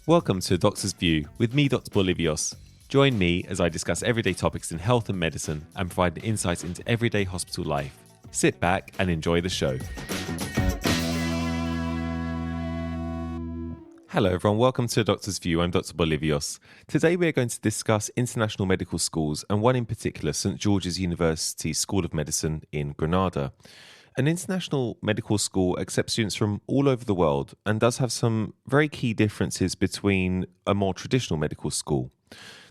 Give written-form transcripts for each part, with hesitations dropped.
Welcome to Doctor's View with me, Dr. Bolivios. Join me as I discuss everyday topics in health and medicine and provide insights into everyday hospital life. Sit back and enjoy the show. Hello everyone, welcome to Doctor's View. I'm Dr. Bolivios. Today we are going to discuss international medical schools and one in particular, St. George's University School of Medicine in Granada. An international medical school accepts students from all over the world and does have some very key differences between a more traditional medical school.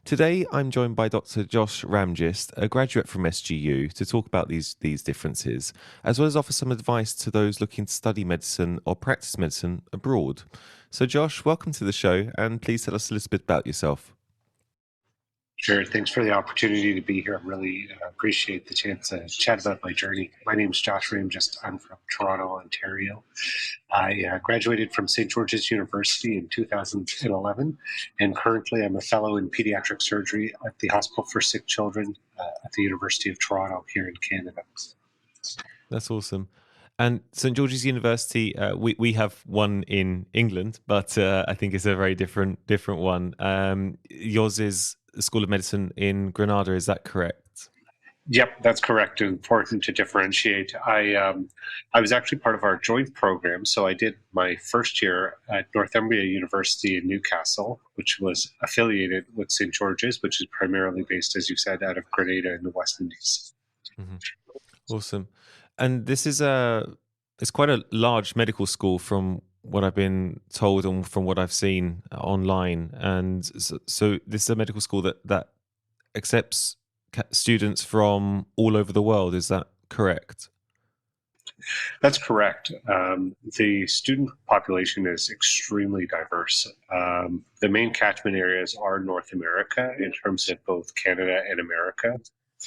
Today, I'm joined by Dr. Josh Ramgist, a graduate from SGU, to talk about these differences, as well as offer some advice to those looking to study medicine or practice medicine abroad. So Josh, welcome to the show, and please tell us a little bit about yourself. Sure. Thanks for the opportunity to be here. I really appreciate the chance to chat about my journey. My name is Josh Ramgist. I'm from Toronto, Ontario. I graduated from St. George's University in 2011, and currently I'm a fellow in pediatric surgery at the Hospital for Sick Children at the University of Toronto here in Canada. That's awesome. And St. George's University, we have one in England, but I think it's a very different one. Yours is the School of Medicine in Granada, is that correct? Yep, that's correct. Important to differentiate. I was actually part of our joint program, so I did my first year at Northumbria University in Newcastle, which was affiliated with St. George's, which is primarily based, as you said, out of Grenada in the West Indies. Mm-hmm. Awesome. And this is it's quite a large medical school from what I've been told and from what I've seen online. And so this is a medical school that accepts students from all over the world. Is that correct? That's correct. The student population is extremely diverse. The main catchment areas are North America in terms of both Canada and America,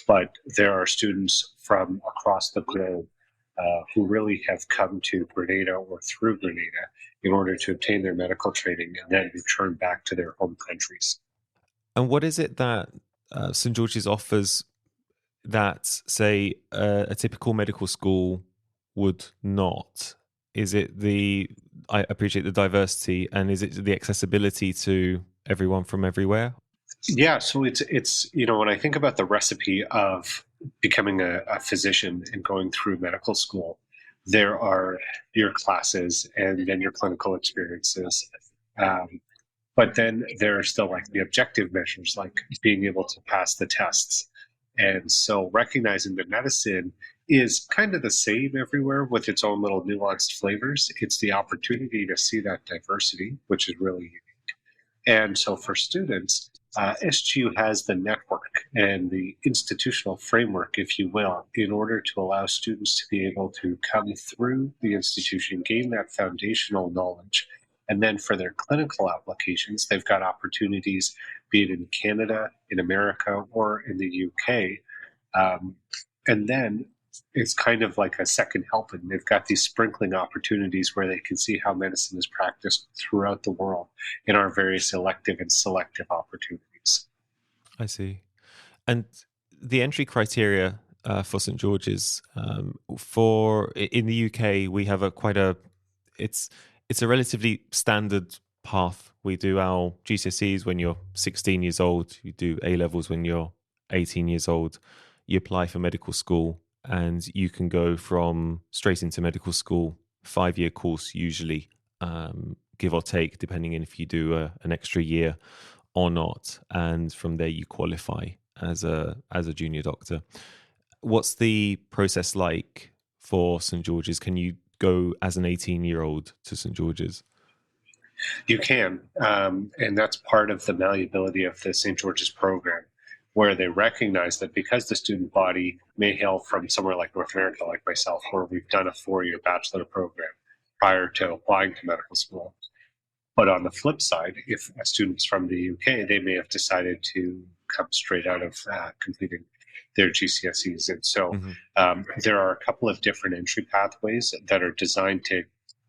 but there are students from across the globe who really have come to Grenada or through Grenada in order to obtain their medical training and then return back to their home countries. And what is it that St. George's offers that, say, a typical medical school would not? Is it I appreciate the diversity, and is it the accessibility to everyone from everywhere? Yeah, so it's when I think about the recipe of becoming a physician and going through medical school, there are your classes and then your clinical experiences. But then there are still like the objective measures, like being able to pass the tests. And so recognizing that medicine is kind of the same everywhere with its own little nuanced flavors, it's the opportunity to see that diversity, which is really unique. And so for students, SGU has the network and the institutional framework, if you will, in order to allow students to be able to come through the institution, gain that foundational knowledge. And then for their clinical applications, they've got opportunities, be it in Canada, in America, or in the UK. And then it's kind of like a second helping. They've got these sprinkling opportunities where they can see how medicine is practiced throughout the world in our various elective and selective opportunities. I see. And the entry criteria for St. George's, in the UK, we have it's a relatively standard path. We do our GCSEs when you're 16 years old. You do A-levels when you're 18 years old. You apply for medical school, and you can go straight into medical school, 5-year course usually, give or take, depending on if you do an extra year or not. And from there you qualify as a junior doctor. What's the process like for St. George's? Can you go as an 18-year-old to St. George's? You can, and that's part of the malleability of the St. George's program, where they recognize that because the student body may hail from somewhere like North America, like myself, where we've done a 4-year bachelor program prior to applying to medical school. But on the flip side, if a student's from the UK, they may have decided to come straight out of completing their GCSEs. And so there are a couple of different entry pathways that are designed to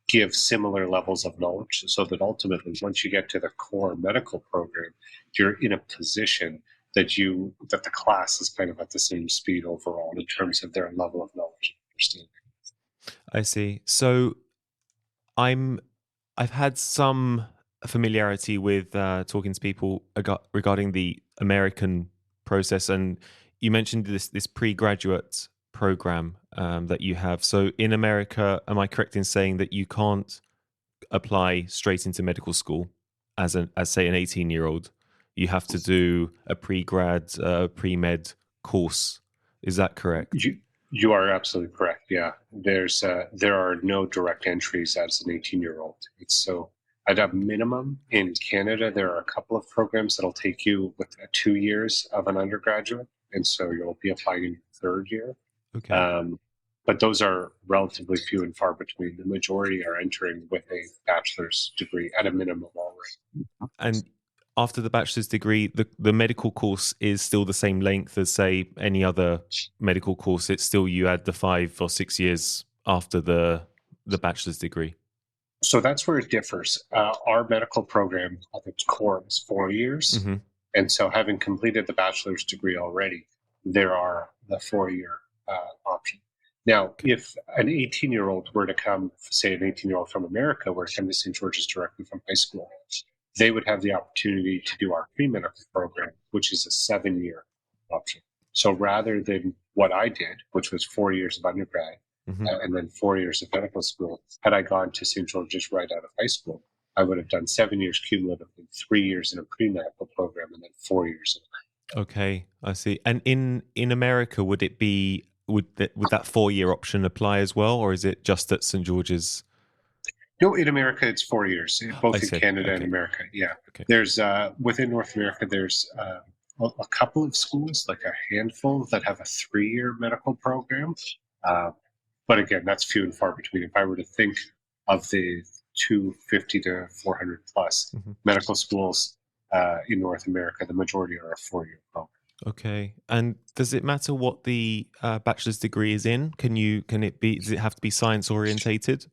give similar levels of knowledge so that ultimately, once you get to the core medical program, you're in a position that the class is kind of at the same speed overall in terms of their level of knowledge and understanding. I see. So I'm I've had some familiarity with talking to people regarding the American process, and you mentioned this pre-graduate program that you have. So in America, am I correct in saying that you can't apply straight into medical school as say an 18-year-old? You have to do a pre-grad, pre-med course. Is that correct? You are absolutely correct. Yeah, there are no direct entries as an 18-year-old. It's so at a minimum in Canada, there are a couple of programs that'll take you with 2 years of an undergraduate, and so you'll be applying in your third year. Okay. Um, but those are relatively few and far between. The majority are entering with a bachelor's degree at a minimum already. And after the bachelor's degree, the medical course is still the same length as, say, any other medical course. It's still you add the 5 or 6 years after the bachelor's degree. So that's where it differs. Our medical program, at its core, is 4 years. Hmm. And so, having completed the bachelor's degree already, there are the 4 year option. Now, Okay. if an 18-year-old were to come, say an 18-year-old from America were to come to St. George's directly from high school, they would have the opportunity to do our pre-medical program, which is a 7 year option. So rather than what I did, which was 4 years of undergrad, Hmm. and then 4 years of medical school. Had I gone to St. George's right out of high school, I would have done 7 years cumulatively, 3 years in a pre-medical program, and then 4 years. Okay, I see. And in America, would it be would that 4 year option apply as well, or is it just at St George's? No, in America, it's 4 years, I both in see. Canada and Okay. America. Yeah. Okay. There's, within North America, there's a couple of schools, like a handful, that have a 3 year medical program. Uh, but again, that's few and far between. If I were to think of the 250 to 400 plus Hmm. medical schools in North America, the majority are a 4 year program. Okay. And does it matter what the bachelor's degree is in? Can it be? Does it have to be science orientated?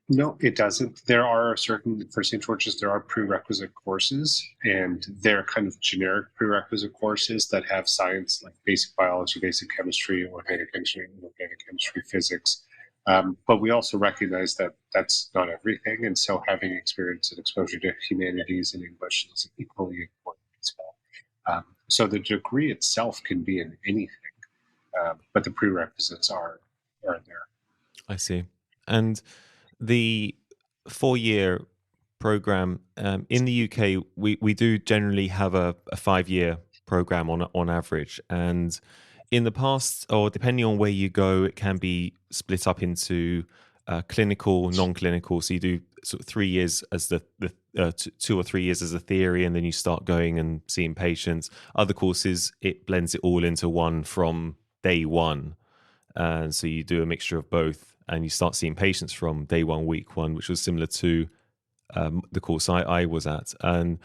No, it doesn't. There are certain, for St. George's, there are prerequisite courses, and they're kind of generic prerequisite courses that have science like basic biology, basic chemistry, organic chemistry, physics. But we also recognize that that's not everything. And so having experience and exposure to humanities and English is equally important as well. So the degree itself can be in anything, but the prerequisites are there. I see. And the 4 year program in the UK, we do generally have a 5 year program on average, and in the past, or depending on where you go, it can be split up into clinical, non-clinical. So you do sort of 3 years as the 2 or 3 years as a theory, and then you start going and seeing patients. Other courses, it blends it all into one from day one, and so you do a mixture of both, and you start seeing patients from day one, week one, which was similar to the course I was at. And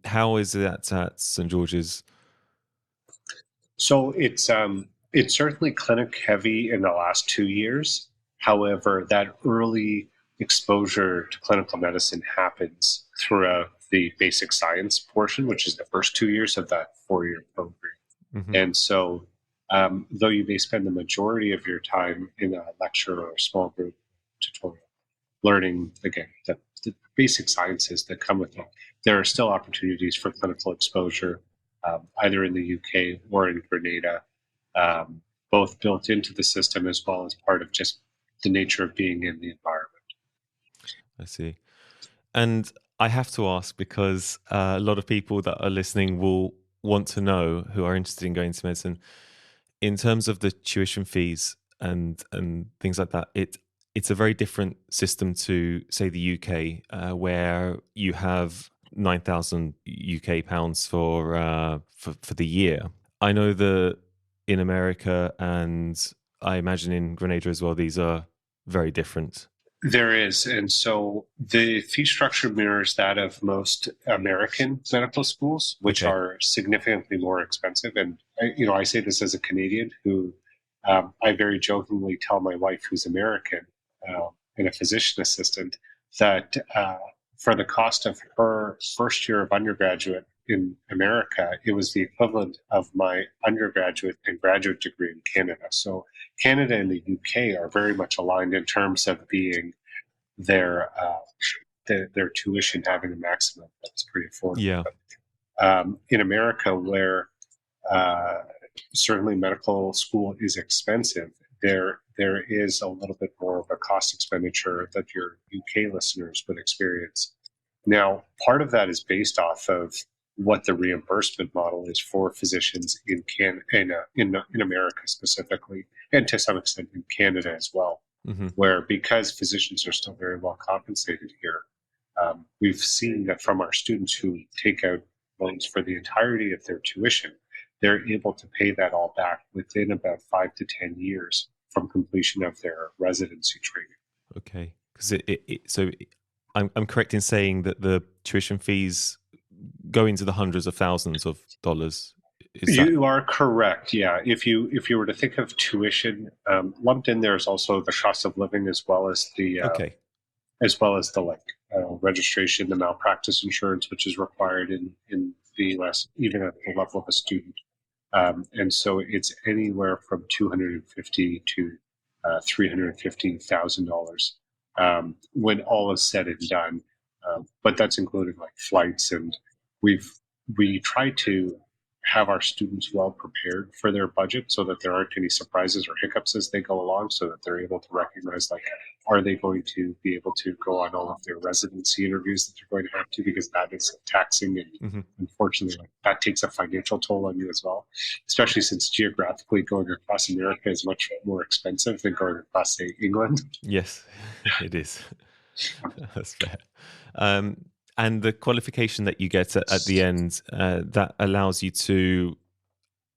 how is that at St George's? So it's certainly clinic heavy in the last 2 years. However, that early exposure to clinical medicine happens throughout the basic science portion, which is the first 2 years of that 4 year program. Hmm. And so, though you may spend the majority of your time in a lecture or a small group tutorial, learning again the basic sciences that come with it, there are still opportunities for clinical exposure, either in the UK or in Grenada, both built into the system as well as part of just the nature of being in the environment. I see. And I have to ask because a lot of people that are listening will want to know, who are interested in going to medicine, in terms of the tuition fees and things like that. It's a very different system to, say, the UK, where you have 9,000 UK pounds for the year. I know that in America, and I imagine in Grenada as well, these are very different. There is. And so the fee structure mirrors that of most American medical schools, which Okay. are significantly more expensive. And, I say this as a Canadian who I very jokingly tell my wife, who's American and a physician assistant, that for the cost of her first year of undergraduate, in America, it was the equivalent of my undergraduate and graduate degree in Canada. So Canada and the UK are very much aligned in terms of being their their tuition having a maximum that's pretty affordable. Yeah. But in America, where uh, certainly medical school is expensive, there is a little bit more of a cost expenditure that your UK listeners would experience. Now, part of that is based off of what the reimbursement model is for physicians in in America specifically, and to some extent in Canada as well, Hmm. where because physicians are still very well compensated here, we've seen that from our students who take out loans for the entirety of their tuition, they're able to pay that all back within about 5 to 10 years from completion of their residency training. Okay. Because I'm correct in saying that the tuition fees go into the hundreds of thousands of dollars. Is that You are correct. Yeah, if you were to think of tuition lumped in, there is also the cost of living okay? as well as the registration, the malpractice insurance, which is required in the U.S. even at the level of a student. And so it's anywhere from 250 to $350,000 when all is said and done. But that's including like flights, and we've we try to have our students well prepared for their budget so that there aren't any surprises or hiccups as they go along, so that they're able to recognize, like, are they going to be able to go on all of their residency interviews that they're going to have to, because that is taxing, and Hmm. unfortunately like, that takes a financial toll on you as well, especially since geographically going across America is much more expensive than going across, say, England. Yes, it is. That's fair. Um, and the qualification that you get at the end that allows you to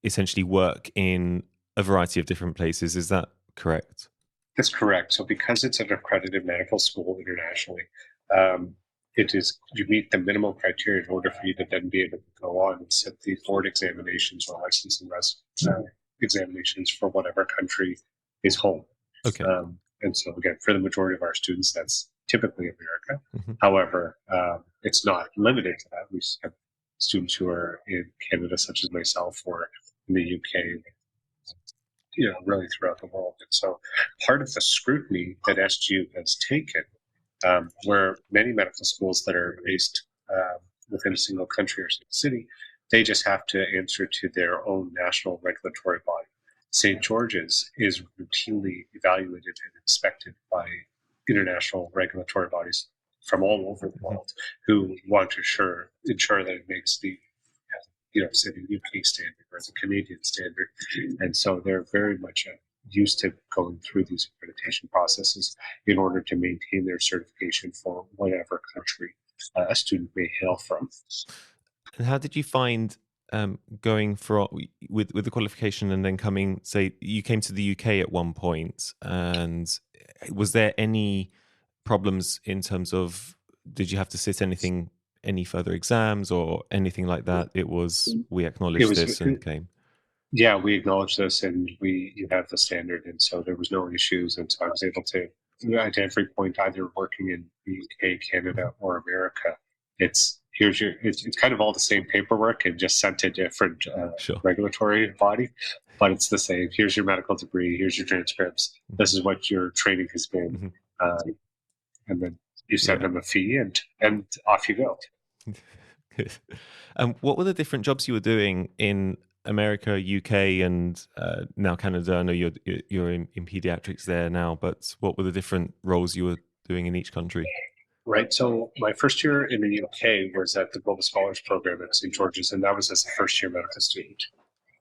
essentially work in a variety of different places. Is that correct? That's correct. So because it's an accredited medical school internationally, um, it is you meet the minimum criteria in order for you to then be able to go on and sit the board examinations or licensing examinations for whatever country is home. Okay. And so again, for the majority of our students, that's typically America. Hmm. However, it's not limited to that. We have students who are in Canada, such as myself, or in the UK, really throughout the world. And so part of the scrutiny that SGU has taken, where many medical schools that are based within a single country or city, they just have to answer to their own national regulatory body. St. George's is routinely evaluated and inspected by international regulatory bodies from all over the Hmm. world who want to ensure that it makes the say the UK standard or the Canadian standard, and so they're very much used to going through these accreditation processes in order to maintain their certification for whatever country a student may hail from. And how did you find going for with the qualification and then coming? Say you came to the UK at one point, and was there any problems in terms of did you have to sit any further exams or anything like that? It was we It acknowledged was this and came. Yeah, we acknowledge this, and you have the standard, and so there was no issues, and so I was able to, at every point, either working in the UK, Mhm. Canada, or America, it's kind of all the same paperwork and just sent to a different Sure. regulatory body, but it's the same. Here's your medical degree. Here's your transcripts. This is what your training has been, Hmm. uh, and then you send Yeah. them a fee, and off you go. Good. What were the different jobs you were doing in America, UK, and now Canada? I know you're in pediatrics there now, but what were the different roles you were doing in each country? Right. So my first year in the UK was at the Global Scholars Program at St. George's, and that was as a first year medical student.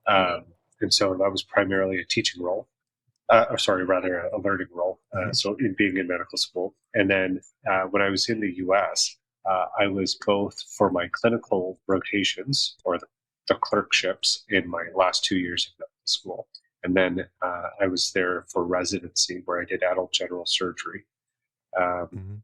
Um, and so that was primarily a teaching role, or sorry, rather a learning role. Hmm. So in being in medical school. And then when I was in the US, I was both for my clinical rotations or the clerkships in my last 2 years of medical school. And then I was there for residency where I did adult general surgery. Um, Hmm.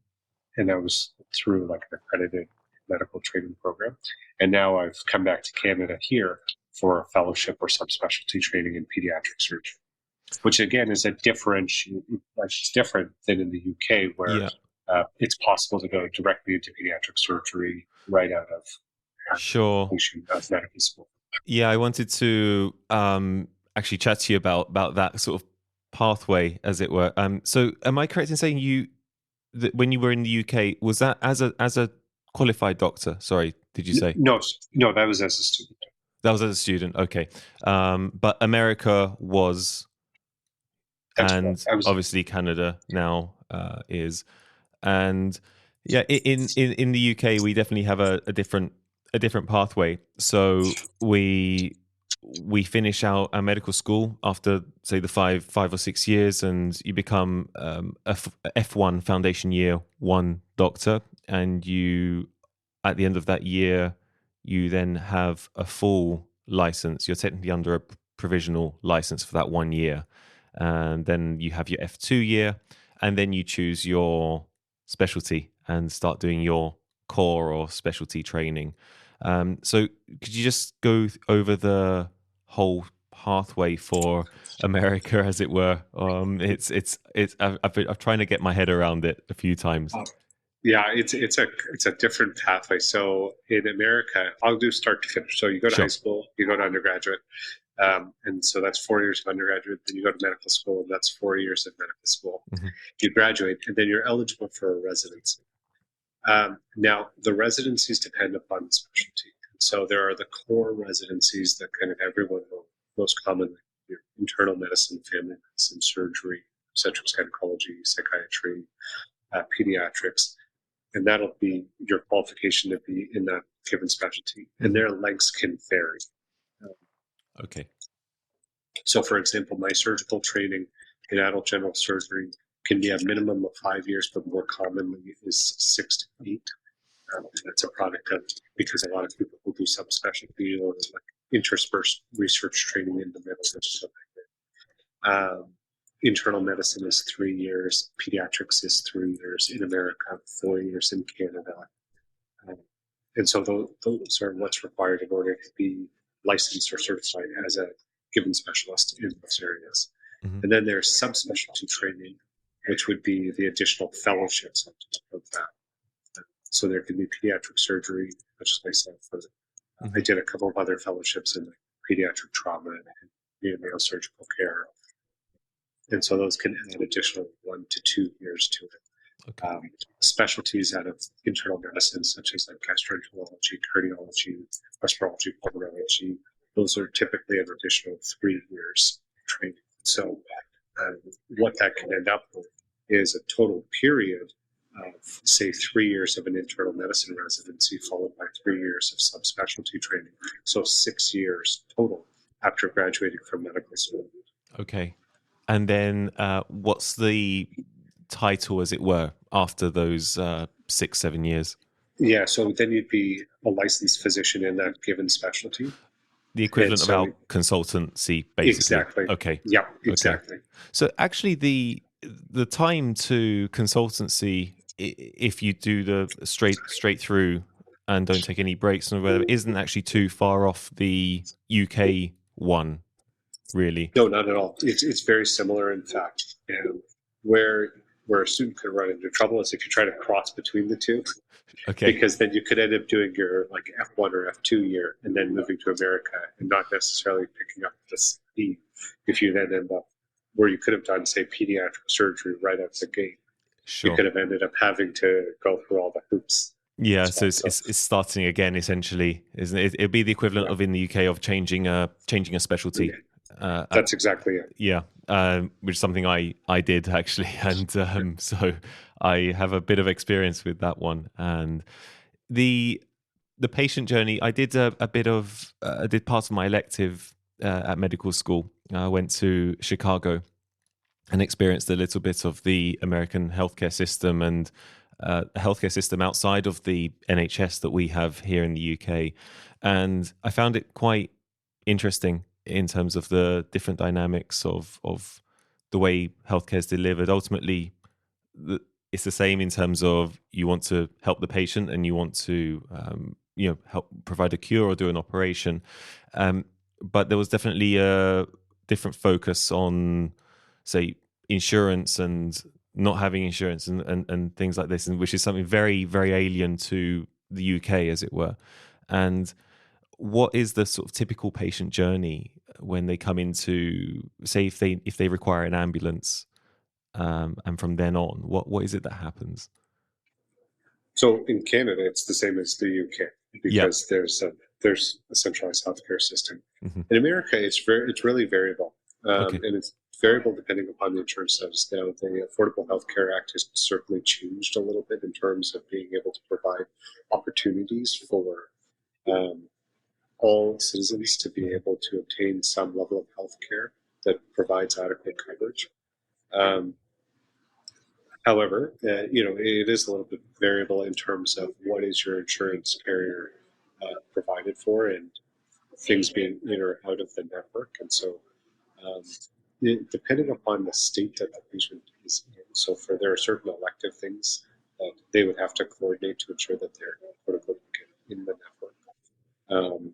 and that was through like an accredited medical training program. And now I've come back to Canada here for a fellowship or subspecialty training in pediatric surgery, which again is it's different than in the UK where Yeah. it's possible to go directly into pediatric surgery right out of Sure. completion of medical school. Yeah, I wanted to actually chat to you about that sort of pathway, as it were. So, am I correct in saying that when you were in the UK, was that as a qualified doctor? Sorry, did you say No, no, that was as a student. that was as a student? Okay, but America was, That's correct. and I was obviously Canada now is, and yeah, in the UK we definitely have a different pathway. So we finish our medical school after say the 5 or 6 years, and you become a F1 foundation year one doctor, and you at the end of that year you then have a full license. You're technically under a provisional license for that 1 year, and then you have your F2 year, and then you choose your specialty and start doing your core or specialty training. So, could you just go over the whole pathway for America, as it were? It's. I've trying to get my head around it a few times. Yeah, it's a different pathway. So in America, I'll do start to finish. So you go to high Sure. school, you go to undergraduate, and so that's 4 years of undergraduate. Then you go to medical school, and that's 4 years of medical school. Hmm. You graduate, and then you're eligible for a residency. Now, the residencies depend upon the specialty. So there are the core residencies that kind of everyone will most commonly your internal medicine, family medicine, surgery, obstetrics, gynecology, psychiatry, pediatrics, and that'll be your qualification to be in that given specialty. And their lengths can vary. Um, Okay. So, for example, my surgical training in adult general surgery can be a minimum of 5 years, but more commonly is 6 to 8. And that's a product of because a lot of people who do subspecialty or like interspersed research training in the middle. Um, Internal medicine is 3 years. Pediatrics is 3 years in America, 4 years in Canada. Um, and so those are what's required in order to be licensed or certified as a given specialist in those areas. Hmm. And then there's subspecialty training, which would be the additional fellowships on top of that. So there can be pediatric surgery, such as myself. I did a couple of other fellowships in pediatric trauma and neonatal surgical care. And so those can add additional 1 to 2 years to it. Okay. Specialties out of internal medicine, such as like gastroenterology, cardiology, respirology, pulmonology, those are typically an additional 3 years training. So what that can end up with is a total period of, say, 3 years of an internal medicine residency, followed by 3 years of subspecialty training. So 6 years total after graduating from medical school. Okay. And then what's the title, as it were, after those 6, 7 years? Yeah, so then you'd be a licensed physician in that given specialty. The And equivalent of so our consultancy, basically. exactly. Okay. Yeah, Okay. exactly. So actually, the time to consultancy, if you do the straight through and don't take any breaks and whatever, isn't actually too far off the UK one, really. No, not at all. It's very similar, in fact. And where a student could run into trouble is if you try to cross between the two, Okay. because then you could end up doing your like F1 or F2 year and then moving to America and not necessarily picking up the speed. If you then end up where you could have done, say, pediatric surgery right out the gate, you Sure. could have ended up having to go through all the hoops. Yeah, as so well. it's starting again, essentially, isn't it? It'd be the equivalent Yeah. of in the UK of changing a specialty. That's exactly it. Yeah, which is something I did actually, and so I have a bit of experience with that one. And the patient journey, I did a bit of I did part of my elective at medical school. I went to Chicago and experienced a little bit of the American healthcare system and a healthcare system outside of the NHS that we have here in the UK. And I found it quite interesting in terms of the different dynamics of the way healthcare is delivered. Ultimately, it's the same in terms of you want to help the patient and you want to help provide a cure or do an operation. But there was definitely a different focus on, say, insurance and not having insurance and things like this, and which is something very, very alien to the UK, as it were. And what is the sort of typical patient journey when they come into, say, if they require an ambulance, and from then on, what is it that happens? So in Canada, it's the same as the UK Yeah. because there's a centralized healthcare system. Hmm. In America, it's really variable, Okay. and it's variable depending upon the insurance status. Now, the Affordable Health Care Act has certainly changed a little bit in terms of being able to provide opportunities for um, all citizens to be Hmm. able to obtain some level of health care that provides adequate coverage. Um, However, it is a little bit variable in terms of what is your insurance carrier provided for and things being in or out of the network. And so, um, depending upon the state that the patient is in, so there are certain elective things that they would have to coordinate to ensure that they're quote unquote in the network. Um,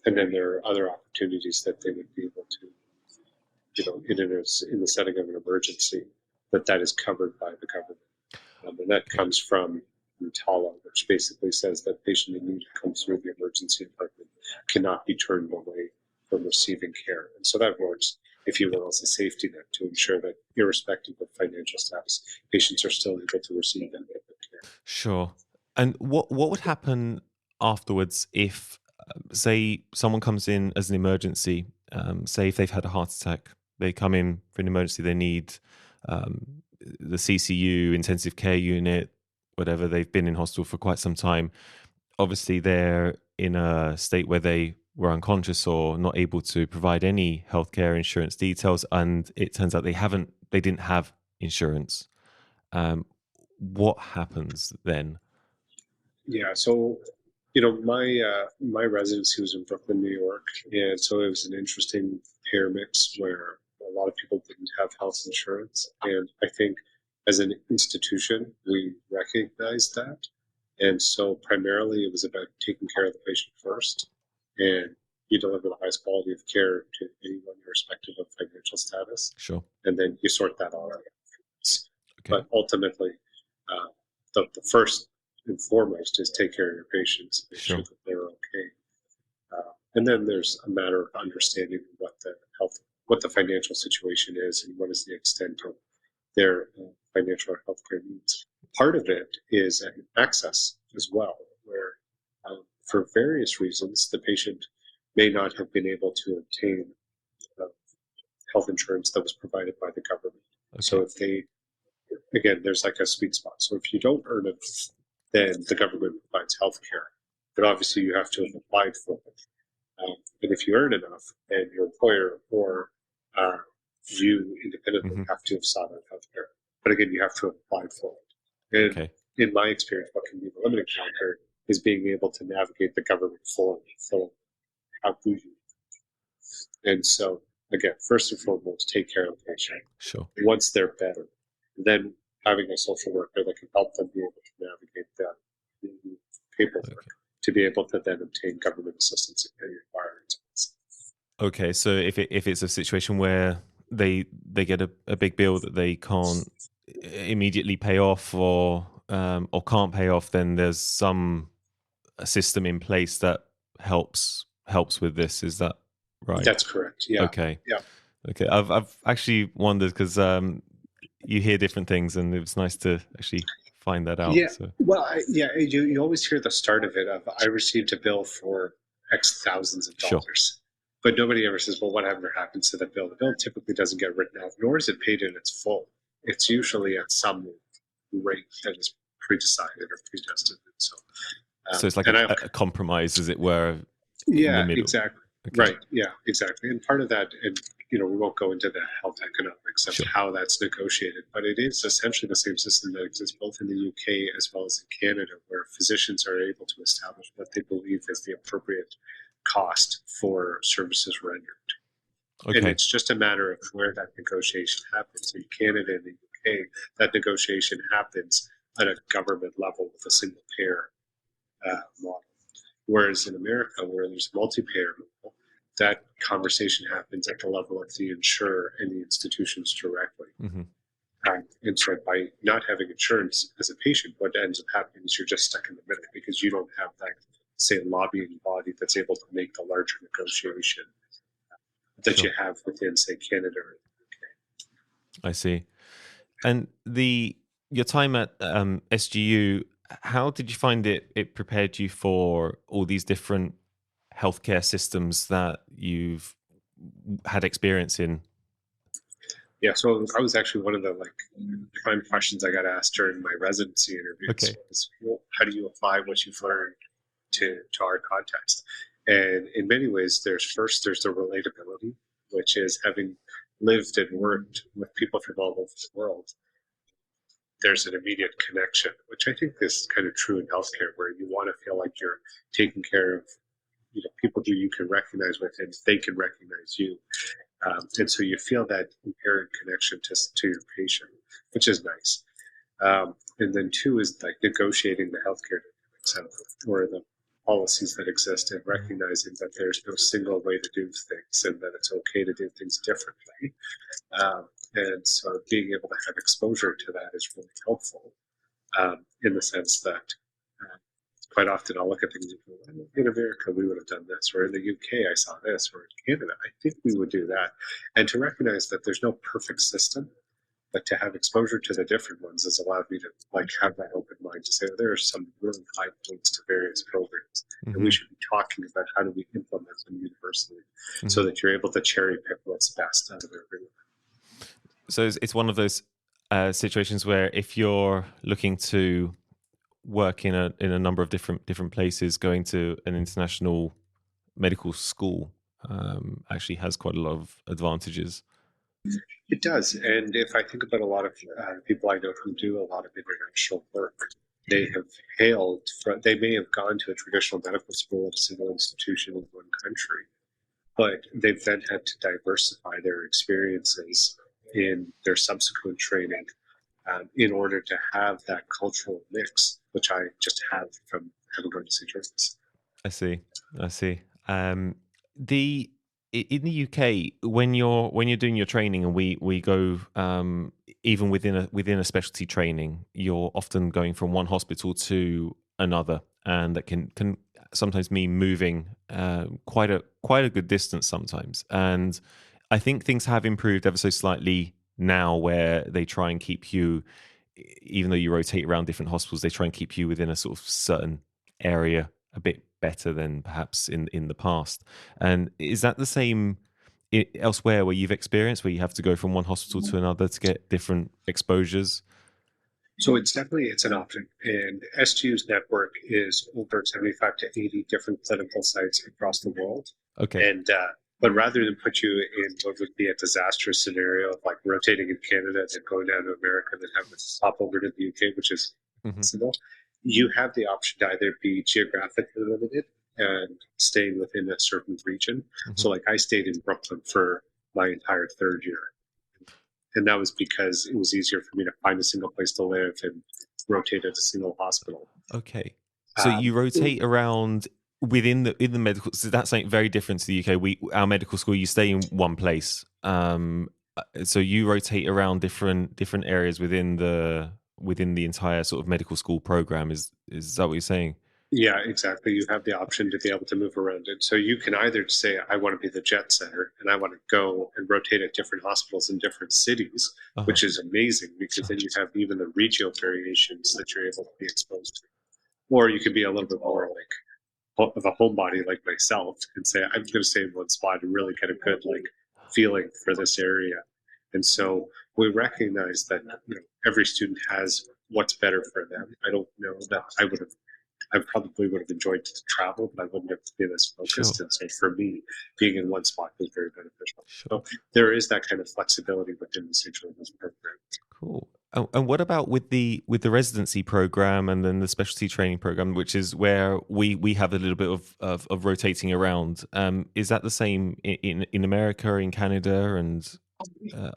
and then there are other opportunities that they would be able to, in the setting of an emergency, that is covered by the government. And that Okay. comes from TALA, which basically says that patient in need who comes through the emergency department cannot be turned away from receiving care. And so that works, if you will, as a safety net to ensure that, irrespective of financial status, patients are still able to receive adequate care. Sure. And what would happen afterwards if, say, someone comes in as an emergency? Say if they've had a heart attack, they come in for an emergency. They need the CCU, intensive care unit, whatever. They've been in hospital for quite some time. Obviously, they're in a state where they were unconscious or not able to provide any healthcare insurance details, and it turns out they didn't have insurance. What happens then? Yeah, so my residency was in Brooklyn, New York, and so it was an interesting pair mix where a lot of people didn't have health insurance, and I think as an institution we recognized that, and so primarily it was about taking care of the patient first, and you deliver the highest quality of care to anyone irrespective of financial status, Sure. and then you sort that all out. Okay. But ultimately, uh, the first and foremost is take care of your patients, make sure Sure. that they're okay. And then there's a matter of understanding what the financial situation is, and what is the extent of their financial or healthcare needs. Part of it is an access as well, where for various reasons the patient may not have been able to obtain uh, health insurance that was provided by the government. So Okay. if they again, there's like a sweet spot. So if you don't earn it, then the government provides health care. But obviously, you have to have applied for it. And if you earn enough, then your employer or you independently Hmm. have to have sought out health care. But again, you have to apply for it. And Okay. in my experience, what can be the limiting factor is being able to navigate the government form, fill out who you. And so, again, first and foremost, take care of the patient. Sure. Once they're better, then having a social worker that can help them be able to navigate the paperwork Okay. to be able to then obtain government assistance if they require it. Okay. So if it's a situation where they get a big bill that they can't immediately pay off, or can't pay off, then there's some a system in place that helps with this. Is that right? That's correct. Yeah. Okay. Yeah. Okay. I've actually wondered because you hear different things, and it was nice to actually find that out. Yeah. So Well, you always hear the start of it of I received a bill for X thousands of sure. dollars. But nobody ever says, well, whatever happens to the bill? The bill typically doesn't get written out, nor is it paid in its full. It's usually at some rate that is pre-decided or predestined. So, So it's like and a compromise, as it were, in the yeah, middle. exactly. Okay. Right. Yeah, exactly. And part of that, and we won't go into the health economics of Sure. how that's negotiated, but it is essentially the same system that exists both in the UK as well as in Canada, where physicians are able to establish what they believe is the appropriate cost for services rendered. And Okay. it's just a matter of where that negotiation happens. In Canada and the UK, that negotiation happens at a government level with a single payer model. Whereas in America, where there's multi-payer model, that conversation happens at the level of the insurer and the institutions directly. Hmm. And so by not having insurance as a patient, what ends up happening is you're just stuck in the middle because you don't have that say, lobbying body that's able to make the larger negotiation that Sure. you have within, say, Canada. I see. And your time at SGU, how did you find it prepared you for all these different healthcare systems that you've had experience in? Yeah, so I was actually one of the prime questions I got asked during my residency interviews Okay. was, well, how do you apply what you've learned to our context? And in many ways, there's the relatability, which is having lived and worked with people from all over the world. There's an immediate connection, which I think is kind of true in healthcare, where you want to feel like you're taking care of people who you can recognize with, and they can recognize you. And so you feel that inherent connection to your patient, which is nice. And then two is like negotiating the healthcare or the policies that exist and recognizing that there's no single way to do things and that it's okay to do things differently. And so being able to have exposure to that is really helpful in the sense that quite often I'll look at things and go, well, in America, we would have done this, or in the UK, I saw this, or in Canada, I think we would do that. And to recognize that there's no perfect system, but to have exposure to the different ones has allowed me to have that open mind to say, oh, there are some really high points to various programs, and we should be talking about how do we implement them universally so that you're able to cherry pick what's best out of everyone. So it's one of those situations where if you're looking to work in a number of different places, going to an international medical school actually has quite a lot of advantages. It does. And if I think about a lot of people I know who do a lot of international work, they have they may have gone to a traditional medical school at a single institution in one country, but they've then had to diversify their experiences in their subsequent training in order to have that cultural mix, which I just have from having gone to St. Joseph's. I see. I see. The In the UK, when you're doing your training, and we go even within a specialty training, you're often going from one hospital to another, and that can sometimes mean moving quite a good distance sometimes. And I think things have improved ever so slightly now, where they try and keep you, even though you rotate around different hospitals, they try and keep you within a sort of certain area a bit better than perhaps in the past. And is that the same elsewhere where you've experienced, where you have to go from one hospital to another to get different exposures? So it's an option. And SGU's network is over 75 to 80 different clinical sites across the world. Okay. And but rather than put you in what would be a disastrous scenario of like rotating in Canada and then going down to America and then having to hop over to the UK, which is possible, you have the option to either be geographically limited and staying within a certain region. So like I stayed in Brooklyn for my entire third year. And that was because it was easier for me to find a single place to live and rotate at a single hospital. Okay. So you rotate around in the medical. So that's something very different to the UK. Our medical school, you stay in one place. So you rotate around different areas within the entire sort of medical school program. Is that what you're saying? Yeah, exactly. You have the option to be able to move around it. So you can either say, I want to be the jet setter and I want to go and rotate at different hospitals in different cities, which is amazing because then you have even the regional variations that you're able to be exposed to. Or you could be a little bit more like of a homebody like myself and say, I'm going to stay in one spot and really get a good feeling for this area. And so we recognize that every student has what's better for them. I don't know that I probably would have enjoyed to travel, but I wouldn't have been as focused. Sure. And so for me, being in one spot was very beneficial. Sure. So there is that kind of flexibility within the St. Joseph's program. Cool. Oh, and what about with the residency program and then the specialty training program, which is where we have a little bit of rotating around? Is that the same in America, in Canada, and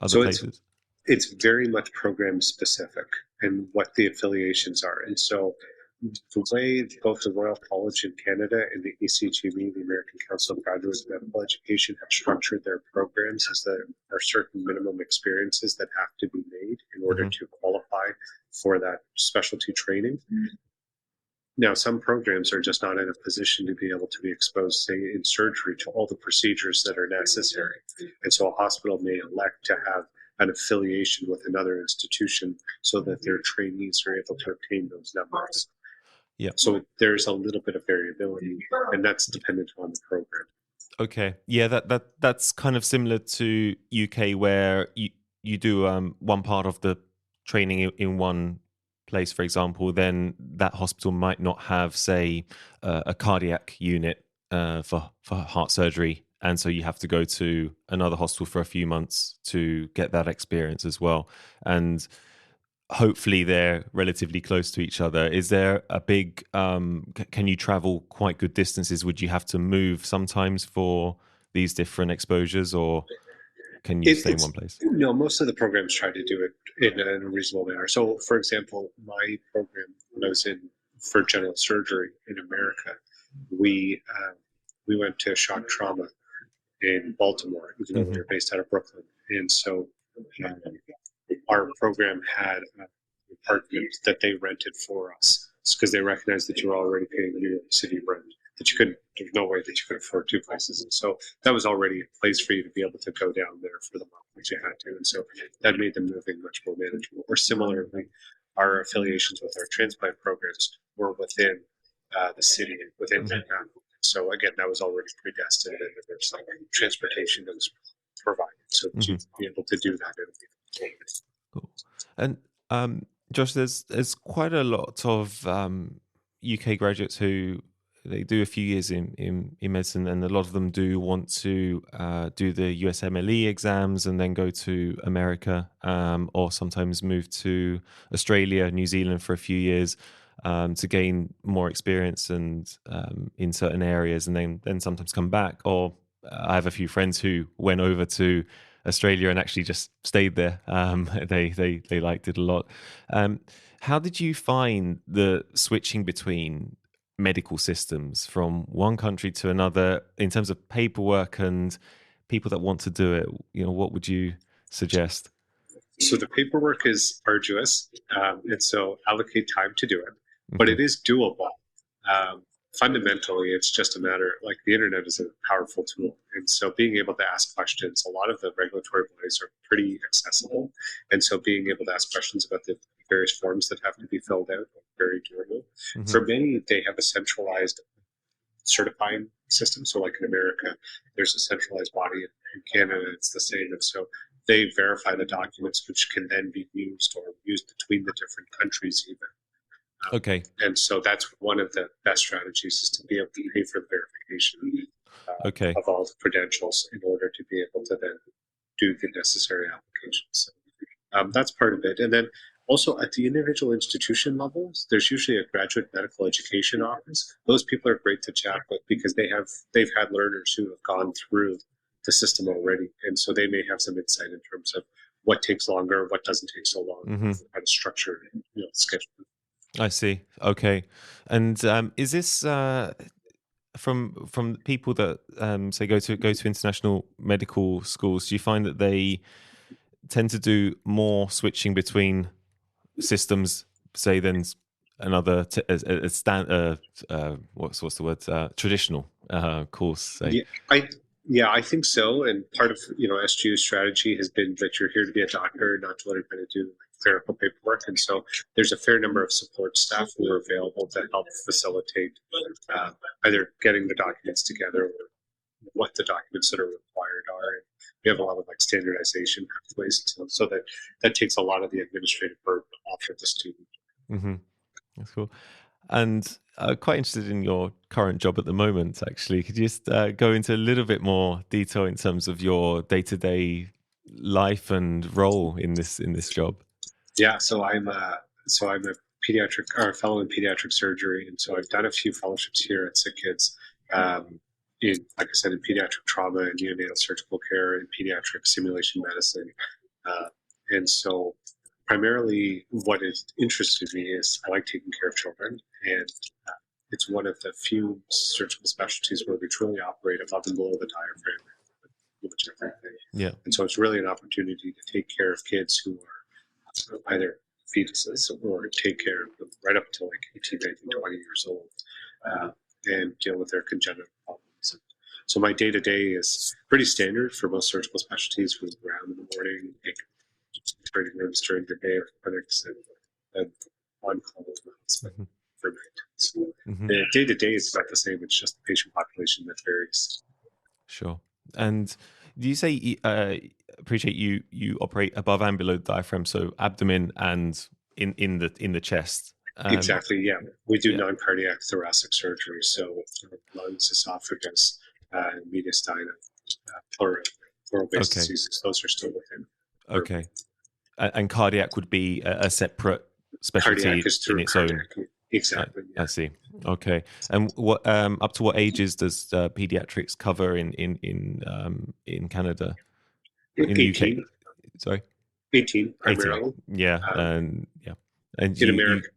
other places? It's very much program specific and what the affiliations are. And so the way both the Royal College in Canada and the ECGME, the American Council of Graduate Medical Education, have structured their programs is that there are certain minimum experiences that have to be made in order to qualify for that specialty training. Now, some programs are just not in a position to be able to be exposed, say, in surgery to all the procedures that are necessary. And so a hospital may elect to have an affiliation with another institution so that their trainees are able to obtain those numbers. Yeah. So there's a little bit of variability, and that's dependent on the program. Okay. Yeah, that's kind of similar to UK, where you do one part of the training in one place, for example, then that hospital might not have, say, a cardiac unit for heart surgery, and so you have to go to another hospital for a few months to get that experience as well. And hopefully they're relatively close to each other. Is there a big can you travel quite good distances? Would you have to move sometimes for these different exposures, or can you stay in one It's place? no, most of the programs try to do it in a reasonable manner. So, for example, my program when I was in for general surgery in America, we we went to shock trauma in Baltimore, even though we Hmm. were based out of Brooklyn, and so um, our program had an apartment that they rented for us because they recognized that you were already paying New York City rent. That you couldn't, there's no way that you could afford two places. And so that was already a place for you to be able to go down there for the month, which you had to. And so that made the moving much more manageable. Or similarly, our affiliations with our transplant programs were within the city, within Manhattan. So again, that was already predestined, and there's like transportation that was provided, so that Hmm. you'd be able to do that. Cool. And Josh, there's quite a lot of UK graduates who they do a few years in medicine, and a lot of them do want to do the USMLE exams and then go to America, or sometimes move to Australia, New Zealand for a few years, to gain more experience and in certain areas, and then sometimes come back. Or I have a few friends who went over to Australia and actually just stayed there. They liked it a lot. Um, how did you find the switching between medical systems from one country to another in terms of paperwork and people that want to do it? You know, what would you suggest? So the paperwork is arduous, and so allocate time to do it, but Hmm. it is doable. Um, Fundamentally, it's just a matter like the internet is a powerful tool, and so being able to ask questions. A lot of the regulatory bodies are pretty accessible, and so being able to ask questions about the various forms that have to be filled out are very doable. Hmm. For many, they have a centralized certifying system. So, like in America, there's a centralized body. In Canada, it's the same. And so they verify the documents, which can then be used or used between the different countries, even. Okay. And so that's one of the best strategies is to be able to pay for the verification Okay. of all the credentials in order to be able to then do the necessary applications. So that's part of it. And then also at the individual institution levels, there's usually a graduate medical education office. Those people are great to chat with because they've had learners who have gone through the system already, and so they may have some insight in terms of what takes longer, what doesn't take so long, Hmm. how to structure, schedule. I see. Okay. And is this from people that say go to international medical schools? Do you find that they tend to do more switching between systems, say, than another what's the word, traditional course, say? Yeah, I think so. And part of SGU's strategy has been that you're here to be a doctor, not to learn how to do clerical paperwork. And so there's a fair number of support staff who are available to help facilitate uh, either getting the documents together or what the documents that are required are. And we have a lot of like standardization pathways, so that that takes a lot of the administrative burden off of the student. Hmm. That's cool. And quite interested in your current job at the moment, actually. Could you just go into a little bit more detail in terms of your day-to-day life and role in this job? Yeah, so I'm a pediatric or a fellow in pediatric surgery, and so I've done a few fellowships here at Sick Kids. In, like I said, in pediatric trauma and neonatal surgical care and pediatric simulation medicine. Uh, and so, primarily, what has interested me is I like taking care of children, and uh, it's one of the few surgical specialties where we truly operate above and below the diaphragm, pretty much everything. Yeah. And so, it's really an opportunity to take care of kids who are either fetuses or take care of them right up to like 18, 19, 20 years old, and deal with their congenital problems. So my day to day is pretty standard for most surgical specialties, from around in the morning, turning rooms during the day, or clinics, and on call as well. Mhm. For night. So Mhm. the day to day is about the same. It's just the patient population that varies. Sure. And do you say appreciate you operate above and below the diaphragm, so abdomen and in the chest? Exactly. Yeah, we do Yeah. non-cardiac thoracic surgery, so lungs, esophagus, mediastinum, pleural based Okay. diseases. Those are still within. Okay. And cardiac would be a separate Cardiac specialty is in through its own. cardiac. Exactly. I Yeah. see. Okay. And what up to what ages does pediatrics cover in Canada? In the UK? 18, Sorry, 18 18. primarily. Yeah, Um, and yeah, and in you America,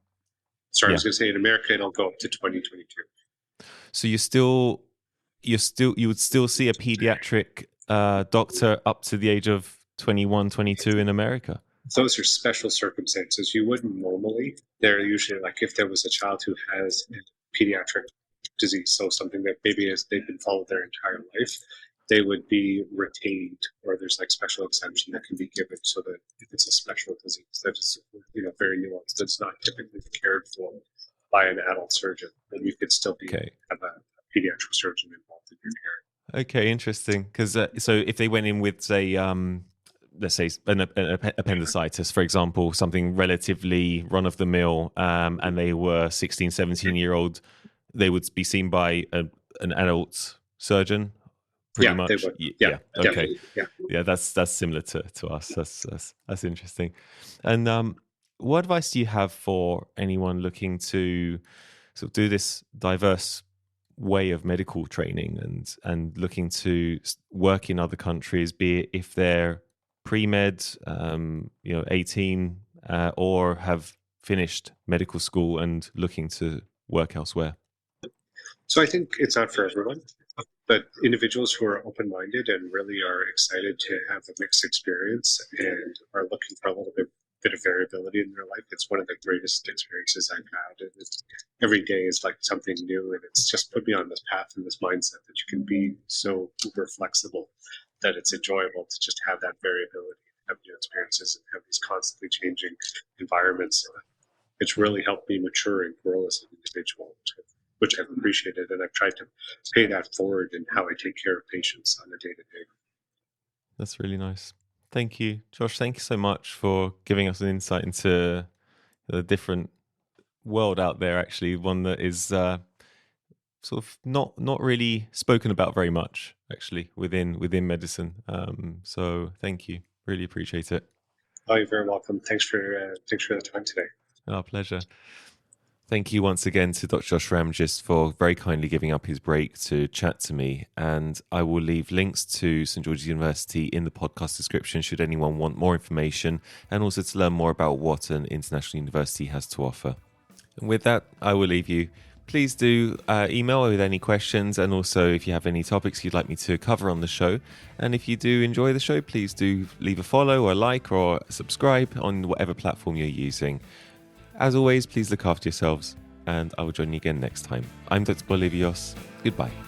sorry, I yeah. was going to say in America it'll go up to 2022. So you would still see a pediatric doctor up to the age of 21, 22 in America. Those are special circumstances. You wouldn't normally. They're usually like if there was a child who has a pediatric disease, so something that maybe they've been followed their entire life, they would be retained, or there's like special exemption that can be given, so that if it's a special disease that is very nuanced, that's not typically cared for by an adult surgeon, then you could still Okay. have a pediatric surgeon involved in your care. Okay, interesting. Because so if they went in with, say, let's say an appendicitis, for example, something relatively run of the mill, and they were 16, 17-year-old, they would be seen by an adult surgeon, pretty Yeah, they much. would. Yeah, Yeah. Okay. definitely. Yeah. Yeah, that's similar to us. That's interesting. And what advice do you have for anyone looking to sort of do this diverse way of medical training and looking to work in other countries, be it if they're pre-med, 18, or have finished medical school and looking to work elsewhere? So I think it's not for everyone, but individuals who are open-minded and really are excited to have a mixed experience and are looking for a little bit of variability in their life, it's one of the greatest experiences I've had. And every day is like something new, and it's just put me on this path and this mindset that you can be so uber flexible that it's enjoyable to just have that variability, have new experiences, and have these constantly changing environments. It's really helped me mature and grow as an individual, which I've appreciated, and I've tried to pay that forward in how I take care of patients on a day to day. That's really nice. Thank you, Josh. Thank you so much for giving us an insight into the different world out there. Actually, one that is sort of not really spoken about very much, actually, within medicine. So thank you. Really appreciate it. Oh, you're very welcome. Thanks for the time today. Our pleasure. Thank you once again to Dr. Josh Ramgis for very kindly giving up his break to chat to me. And I will leave links to St. George's University in the podcast description should anyone want more information and also to learn more about what an international university has to offer. And with that, I will leave you. Please do email with any questions, and also if you have any topics you'd like me to cover on the show. And if you do enjoy the show, please do leave a follow or a like or subscribe on whatever platform you're using. As always, please look after yourselves, and I will join you again next time. I'm Dr. Bolivios. Goodbye.